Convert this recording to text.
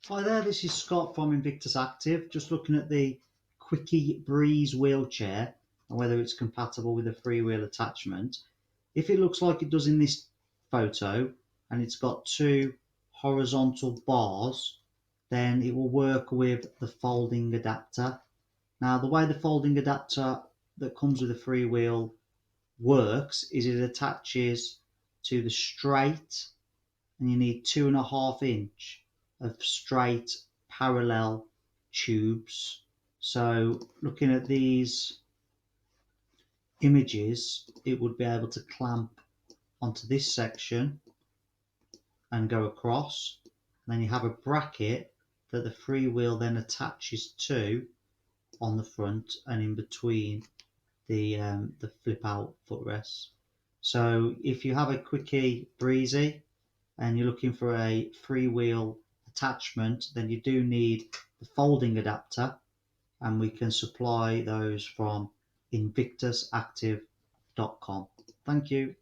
Hi there, this is Scott from Invictus Active. Just looking at the Quickie Breezy wheelchair and whether it's compatible with a freewheel attachment. If it looks like it does in this photo and it's got two horizontal bars, then it will work with the folding adapter. Now, the way the folding adapter that comes with a freewheel works is it attaches to the straight, and you need 2.5 inch of straight parallel tubes. So looking at these images, it would be able to clamp onto this section and go across. And then you have a bracket that the freewheel then attaches to on the front and in between the flip out footrests. So if you have a Quickie Breezy and you're looking for a freewheel attachment, then you do need the folding adapter, and we can supply those from invictusactive.com. Thank you.